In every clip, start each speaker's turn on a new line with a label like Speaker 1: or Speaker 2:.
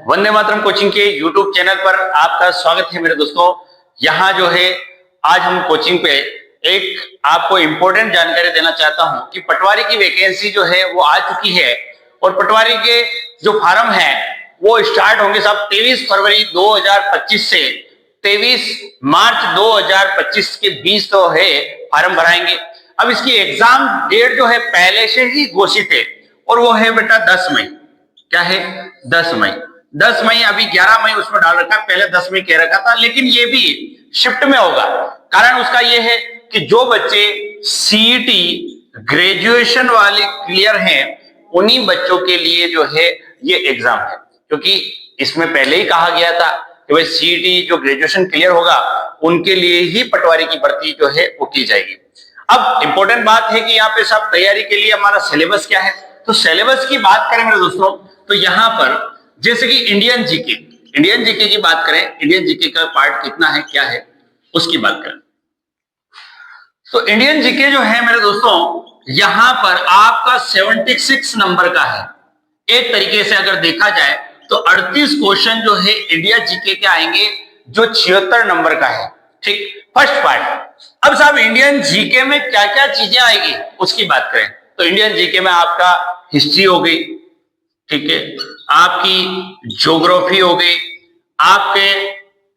Speaker 1: Vande Mataram coaching के YouTube channel पर आपका स्वागत है मेरे दोस्तों। यहाँ जो है आज हम कोचिंग पे एक आपको इंपॉर्टेंट जानकारी देना चाहता हूँ कि पटवारी की वैकेंसी जो है वो आ चुकी है और पटवारी के जो फार्म है वो स्टार्ट होंगे साहब 23 फरवरी 2025 से 23 मार्च 2025 के बीच तो है फार्म भराएंगे। अब इसकी एग्जाम डेट जो है पहले से ही घोषित है और वो है बेटा 10 मई। क्या है? 10 मई। 10 मई अभी 11 मई उसमें डाल रखा है, पहले 10 मई कह रखा था, लेकिन ये भी शिफ्ट में होगा। कारण उसका ये है कि जो बच्चे सीईटी ग्रेजुएशन वाले क्लियर हैं उन्हीं बच्चों के लिए जो है ये एग्जाम है, क्योंकि इसमें पहले ही कहा गया था कि भाई सीईटी जो ग्रेजुएशन क्लियर होगा उनके लिए ही पटवारी की भर्ती जो है वो की जाएगी। अब इंपॉर्टेंट बात है कि यहाँ पे सब तैयारी के लिए हमारा सिलेबस क्या है। तो सिलेबस की बात करें मेरे दोस्तों तो यहाँ पर जैसे कि इंडियन जीके की बात करें, इंडियन जीके का पार्ट कितना है क्या है उसकी बात करें तो इंडियन जीके जो है मेरे दोस्तों यहां पर आपका 76 नंबर का है। एक तरीके से अगर देखा जाए तो 38 क्वेश्चन जो है इंडिया जीके के आएंगे जो 76 नंबर का है। ठीक, फर्स्ट पार्ट। अब साहब इंडियन जीके में क्या क्या चीजें आएगी उसकी बात करें तो इंडियन जीके में आपका हिस्ट्री हो गई, ठीक है, आपकी ज्योग्राफी हो गई, आपके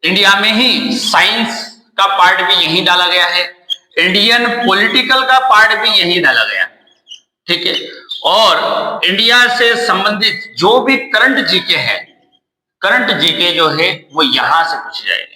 Speaker 1: इंडिया में ही साइंस का पार्ट भी यही डाला गया है, इंडियन पॉलिटिकल का पार्ट भी यही डाला गया, ठीक है, और इंडिया से संबंधित जो भी करंट जीके है, करंट जीके जो है वो यहां से पूछे जाएंगे।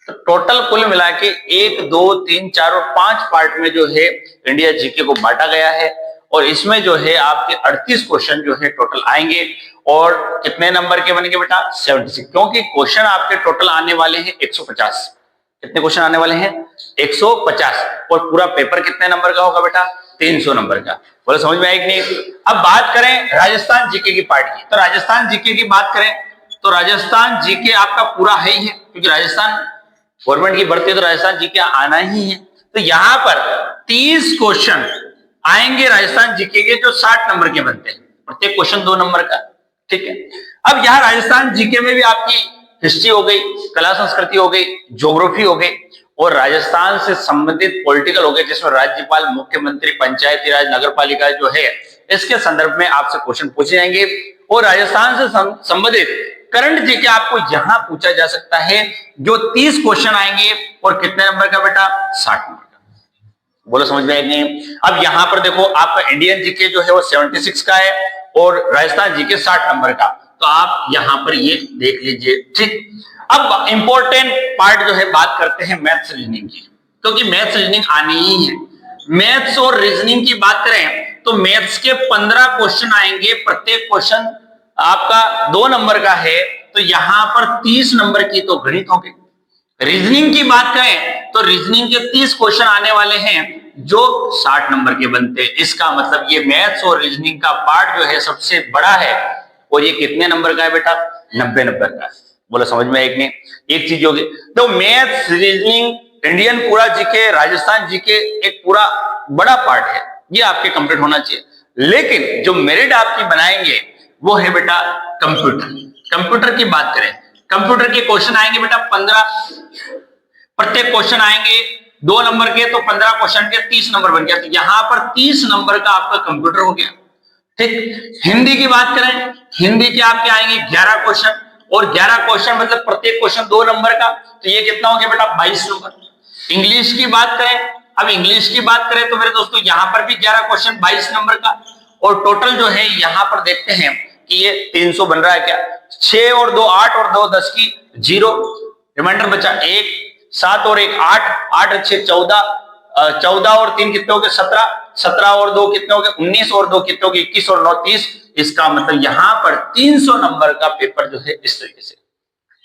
Speaker 1: तो टोटल कुल मिला के 1 2 3 4 और 5 पार्ट में जो है इंडिया जीके को बांटा गया है और इसमें जो है आपके 38 क्वेश्चन जो है टोटल आएंगे और कितने नंबर के बनेंगे बेटा? 76, क्योंकि क्वेश्चन आपके टोटल आने वाले हैं 150। कितने क्वेश्चन आने वाले हैं? 150। और पूरा पेपर कितने नंबर का होगा बेटा? 300 नंबर का। बोले समझ में आएगी नहीं? अब बात करें राजस्थान जीके की पार्ट की, तो राजस्थान जीके की बात करें तो राजस्थान जीके आपका पूरा है ही है, क्योंकि राजस्थान गवर्नमेंट की भर्ती है तो राजस्थान जीके आना ही है। तो यहां पर 30 क्वेश्चन आएंगे राजस्थान जीके के जो 60 नंबर के बनते हैं, प्रत्येक क्वेश्चन 2 नंबर का, ठीक है। अब यहां राजस्थान जीके में भी आपकी हिस्ट्री हो गई, कला संस्कृति हो गई, ज्योग्राफी हो गई और राजस्थान से संबंधित पॉलिटिकल हो गए, जिसमें राज्यपाल, मुख्यमंत्री, पंचायती राज, नगर पालिका जो है इसके संदर्भ में आपसे क्वेश्चन पूछे जाएंगे। और राजस्थान से संबंधित करंट जीके आपको यहां पूछा जा सकता है जो 30 क्वेश्चन आएंगे और कितने नंबर का बेटा? 60 नंबर का। बोलो समझ में आएगी नहीं? अब यहां पर देखो आपका इंडियन जीके जो है वो 76 का है और राजस्थान जीके 60 नंबर का, तो आप यहां पर ये देख लीजिए, ठीक। अब इंपॉर्टेंट पार्ट जो है बात करते हैं मैथ्स रीजनिंग की, क्योंकि मैथ्स रीजनिंग आनी ही है। मैथ्स और रीजनिंग की बात करें तो मैथ्स के 15 क्वेश्चन आएंगे, प्रत्येक क्वेश्चन आपका 2 नंबर का है, तो यहां पर 30 नंबर की तो गणित होगी। रीजनिंग की बात करें तो रीजनिंग के 30 क्वेश्चन आने वाले हैं जो 60 नंबर के बनते हैं। इसका मतलब ये मैथ्स और रीजनिंग का पार्ट जो है सबसे बड़ा है और ये कितने नंबर का है बेटा? 90 नंबर का। बोला समझ में एक नहीं? एक चीज होगी तो मैथ्स, रीजनिंग, इंडियन पूरा जीके, राजस्थान जीके एक पूरा बड़ा पार्ट है, ये आपके कंप्लीट होना चाहिए। लेकिन जो मेरिट आपकी बनाएंगे वो है बेटा कंप्यूटर। कंप्यूटर की बात करें, कंप्यूटर के क्वेश्चन आएंगे बेटा 15, प्रत्येक क्वेश्चन आएंगे 2 नंबर के, तो 15 क्वेश्चन के 30 नंबर बन गया। तो यहां पर 30 नंबर का आपका कंप्यूटर हो गया, ठीक। हिंदी की बात करें, हिंदी के आपके आएंगे 11 क्वेश्चन और 11 क्वेश्चन मतलब प्रत्येक क्वेश्चन 2 नंबर का, तो ये कितना हो गया बेटा? 22 नंबर। इंग्लिश की बात करें, अब इंग्लिश की बात करें तो मेरे दोस्तों यहां पर भी 11 क्वेश्चन 22 नंबर का और टोटल जो है यहां पर देखते हैं कि ये 300 बन रहा है क्या? 6 और 2 8 और 2 10 की 0, रिमाइंडर बचा 1, 7 और 1 8, 8 और 6 14, 14 और 3 कितने हो गए? 17, 17 और 2 कितने हो गए? 19 और 2 कितने हो गए? 21 और 9 30। इसका मतलब यहां पर 300 नंबर का पेपर जो है इस तरीके से।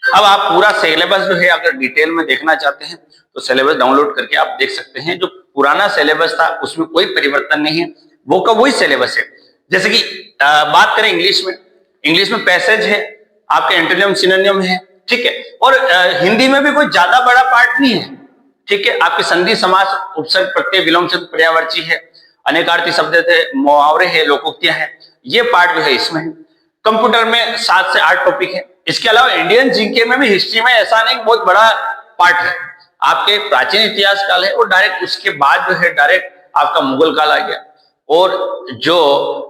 Speaker 1: अब आप पूरा सिलेबस जो है अगर डिटेल में देखना चाहते हैं तो सिलेबस डाउनलोड करके आप देख सकते हैं। जो पुराना सिलेबस था उसमें कोई परिवर्तन नहीं है, वो का वही सिलेबस है। जैसे कि बात करें इंग्लिश में पैसेज है, आपके एंटोनिम सिनोनिम है, ठीक है, और हिंदी में भी कोई ज्यादा बड़ा पार्ट नहीं है, ठीक है। आपके संधि, समास, उपसर्ग, प्रत्यय, विलोम शब्द, पर्यायवाची है, अनेकार्थी शब्द थे, मुहावरे है, लोकोक्तियां हैं, ये पार्ट जो है इसमें है। कंप्यूटर में 7 से 8 टॉपिक है, इसके अलावा इंडियन जीके में भी हिस्ट्री में ऐसा नहीं बहुत बड़ा पार्ट है। आपके प्राचीन इतिहास काल है और डायरेक्ट उसके बाद जो है डायरेक्ट आपका मुगल काल आ गया, और जो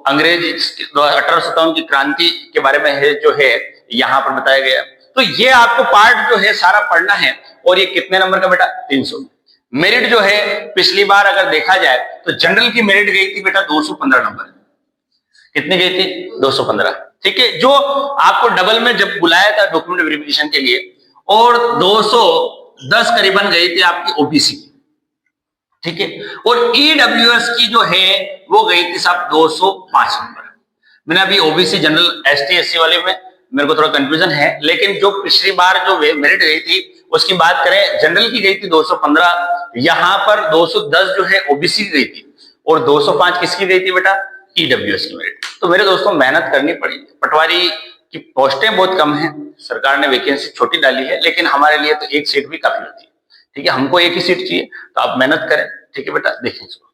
Speaker 1: अंग्रेज 1857 की क्रांति के बारे में है जो है यहाँ पर बताया गया। तो ये आपको पार्ट जो है सारा पढ़ना है। और ये कितने नंबर का बेटा? 300। मेरिट जो है पिछली बार अगर देखा जाए तो जनरल की मेरिट गई थी बेटा 215 नंबर। कितनी गई थी? 215। ठीक है, जो आपको डबल में जब बुलाया था डॉक्यूमेंट वेरिफिकेशन के लिए, और 210 करीबन गई थी आपकी ओबीसी। ठीक है, और ईडब्ल्यूएस की जो है वो गई थी साहब 205 नंबर। मैंने अभी ओबीसी जनरल एसटी एससी वाले में मेरे को थोड़ा कंफ्यूजन है, लेकिन जो पिछली बार जो मेरिट गई थी उसकी बात करें, जनरल की गई थी 215, यहां पर 210 जो है ओबीसी की गई थी, और 205 किसकी गई थी बेटा? ईडब्ल्यूएस की मेरिट। तो मेरे दोस्तों मेहनत करनी पड़ेगी। पटवारी की पोस्टें बहुत कम है, सरकार ने वैकेंसी छोटी डाली है, लेकिन हमारे लिए तो एक सीट भी काफी होती है। ठीक है, हमको एक ही सीट चाहिए, तो आप मेहनत करें। ठीक है बेटा, देखें इसको।